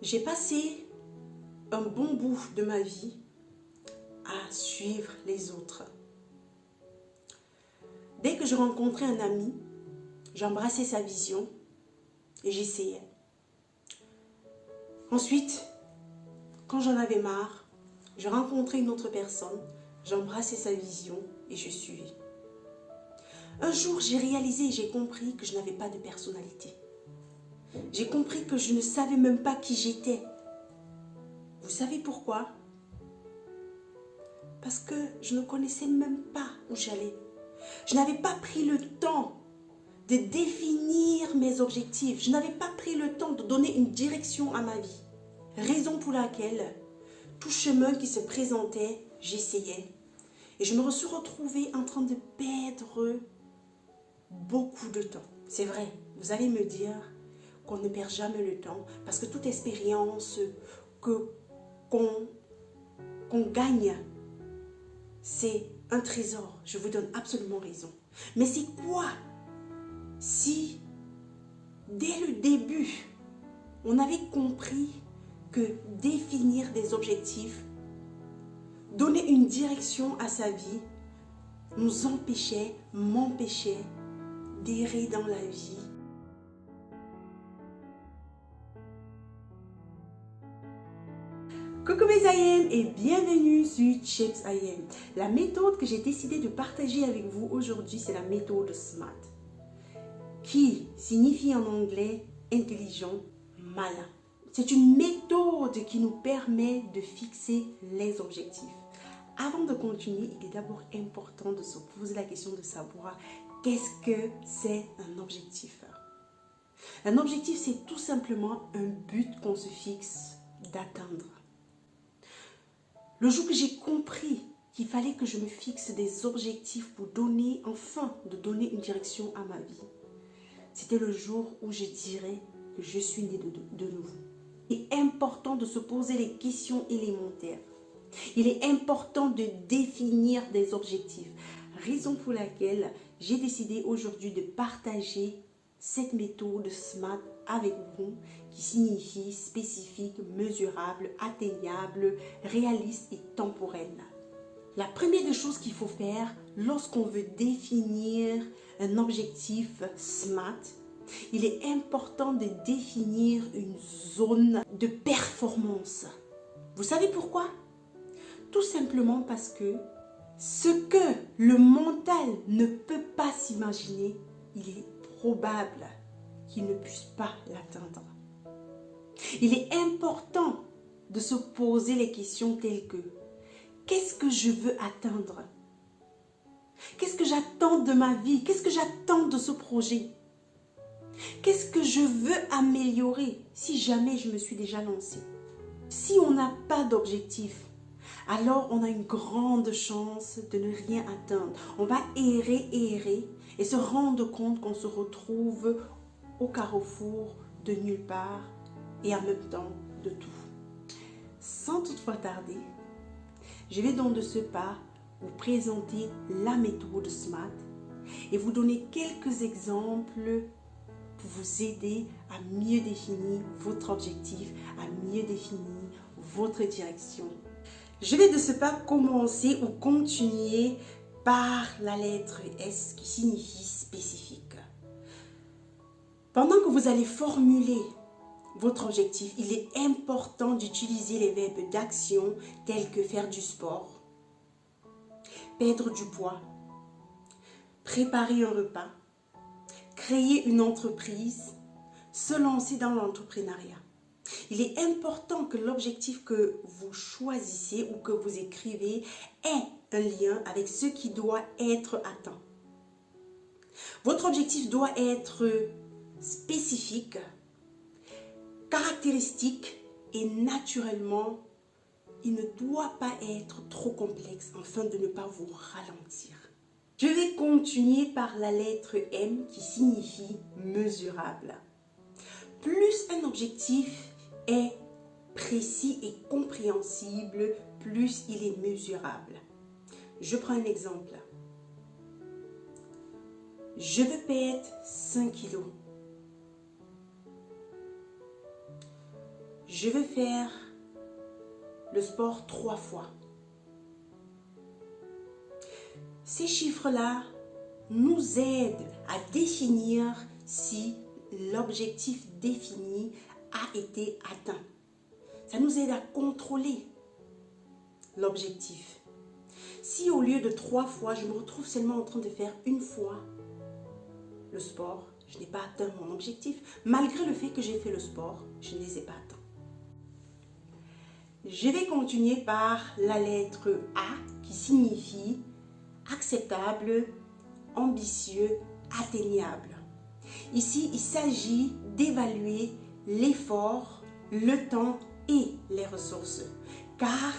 J'ai passé un bon bout de ma vie à suivre les autres. Dès que je rencontrais un ami, j'embrassais sa vision et j'essayais. Ensuite, quand j'en avais marre, je rencontrais une autre personne, j'embrassais sa vision et je suivais. Un jour, j'ai réalisé et j'ai compris que je n'avais pas de personnalité. J'ai compris que je ne savais même pas qui j'étais. Vous savez pourquoi? Parce que je ne connaissais même pas où j'allais. Je n'avais pas pris le temps de définir mes objectifs. Je n'avais pas pris le temps de donner une direction à ma vie. Raison pour laquelle, tout chemin qui se présentait, j'essayais. Et je me suis retrouvée en train de perdre beaucoup de temps. C'est vrai, vous allez me dire qu'on ne perd jamais le temps parce que toute expérience qu'on gagne, c'est un trésor. Je vous donne absolument raison. Mais c'est quoi si, dès le début, on avait compris que définir des objectifs, donner une direction à sa vie, nous m'empêchait d'errer dans la vie. Coucou mes IM et bienvenue sur Chips IM. La méthode que j'ai décidé de partager avec vous aujourd'hui, c'est la méthode SMART, qui signifie en anglais intelligent, malin. C'est une méthode qui nous permet de fixer les objectifs. Avant de continuer, il est d'abord important de se poser la question de savoir qu'est-ce que c'est un objectif. Un objectif, c'est tout simplement un but qu'on se fixe d'atteindre. Le jour que j'ai compris qu'il fallait que je me fixe des objectifs pour donner une direction à ma vie, c'était le jour où je dirais que je suis née de nouveau. Il est important de se poser les questions élémentaires. Il est important de définir des objectifs. Raison pour laquelle j'ai décidé aujourd'hui de partager cette méthode SMART avec vous, qui signifie spécifique, mesurable, atteignable, réaliste et temporel. La première des choses qu'il faut faire lorsqu'on veut définir un objectif SMART, il est important de définir une zone de performance. Vous savez pourquoi? Tout simplement parce que ce que le mental ne peut pas s'imaginer, il est probable qu'il ne puisse pas l'atteindre. Il est important de se poser les questions telles que: qu'est-ce que je veux atteindre? Qu'est-ce que j'attends de ma vie? Qu'est-ce que j'attends de ce projet? Qu'est-ce que je veux améliorer si jamais je me suis déjà lancée? Si on n'a pas d'objectif, alors on a une grande chance de ne rien atteindre. On va errer et se rendre compte qu'on se retrouve au carrefour de nulle part et en même temps de tout. Sans toutefois tarder, je vais donc de ce pas vous présenter la méthode SMART et vous donner quelques exemples pour vous aider à mieux définir votre objectif, à mieux définir votre direction. Je vais de ce pas commencer ou continuer par la lettre S qui signifie spécifique. Pendant que vous allez formuler votre objectif, il est important d'utiliser les verbes d'action tels que faire du sport, perdre du poids, préparer un repas, créer une entreprise, se lancer dans l'entrepreneuriat. Il est important que l'objectif que vous choisissez ou que vous écrivez ait un lien avec ce qui doit être atteint. Votre objectif doit être spécifique, caractéristique et naturellement, il ne doit pas être trop complexe afin de ne pas vous ralentir. Je vais continuer par la lettre M qui signifie mesurable. Plus un objectif est précis et compréhensible, plus il est mesurable. Je prends un exemple. Je veux perdre 5 kilos. Je veux faire le sport 3 fois. Ces chiffres-là nous aident à définir si l'objectif défini a été atteint. Ça nous aide à contrôler l'objectif. Si au lieu de 3 fois, je me retrouve seulement en train de faire 1 fois le sport, je n'ai pas atteint mon objectif. Malgré le fait que j'ai fait le sport, je ne les ai pas atteints. Je vais continuer par la lettre A qui signifie acceptable, ambitieux, atteignable. Ici, il s'agit d'évaluer l'effort, le temps et les ressources. Car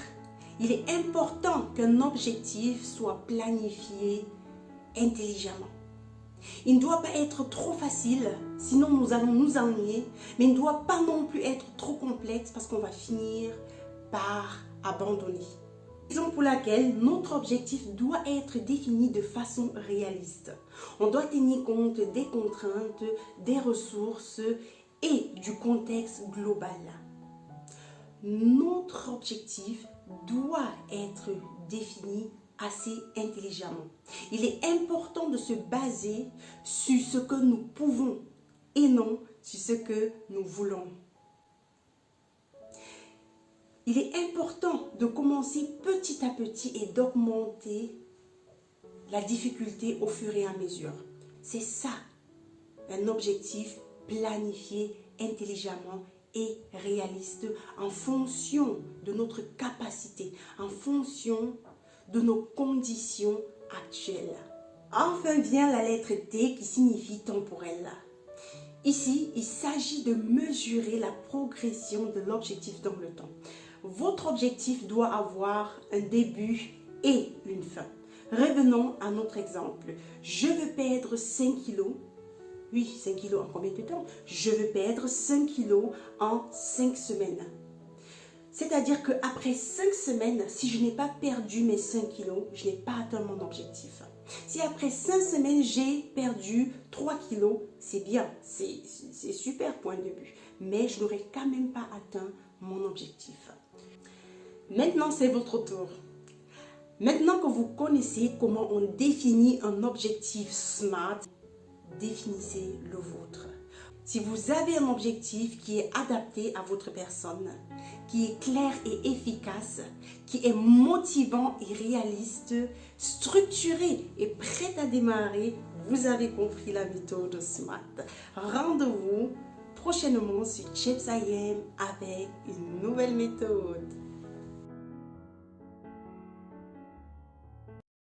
il est important qu'un objectif soit planifié intelligemment. Il ne doit pas être trop facile, sinon nous allons nous ennuyer, mais il ne doit pas non plus être trop complexe parce qu'on va finir par abandonner. Raison pour laquelle notre objectif doit être défini de façon réaliste. On doit tenir compte des contraintes, des ressources et du contexte global. Notre objectif doit être défini assez intelligemment. Il est important de se baser sur ce que nous pouvons et non sur ce que nous voulons. Il est important de commencer petit à petit et d'augmenter la difficulté au fur et à mesure. C'est ça, un objectif planifié intelligemment et réaliste en fonction de notre capacité, en fonction de nos conditions actuelles. Enfin vient la lettre T qui signifie temporel. Ici, il s'agit de mesurer la progression de l'objectif dans le temps. Votre objectif doit avoir un début et une fin. Revenons à notre exemple. Je veux perdre 5 kilos. Oui, 5 kilos en combien de temps? Je veux perdre 5 kilos en 5 semaines. C'est-à-dire qu'après 5 semaines, si je n'ai pas perdu mes 5 kilos, je n'ai pas atteint mon objectif. Si après 5 semaines, j'ai perdu 3 kilos, c'est bien, c'est super point de vue. Mais je n'aurais quand même pas atteint mon objectif. Maintenant, c'est votre tour. Maintenant que vous connaissez comment on définit un objectif SMART, définissez le vôtre. Si vous avez un objectif qui est adapté à votre personne, qui est clair et efficace, qui est motivant et réaliste, structuré et prêt à démarrer, vous avez compris la méthode SMART. Rendez-vous prochainement sur Chips I Am avec une nouvelle méthode.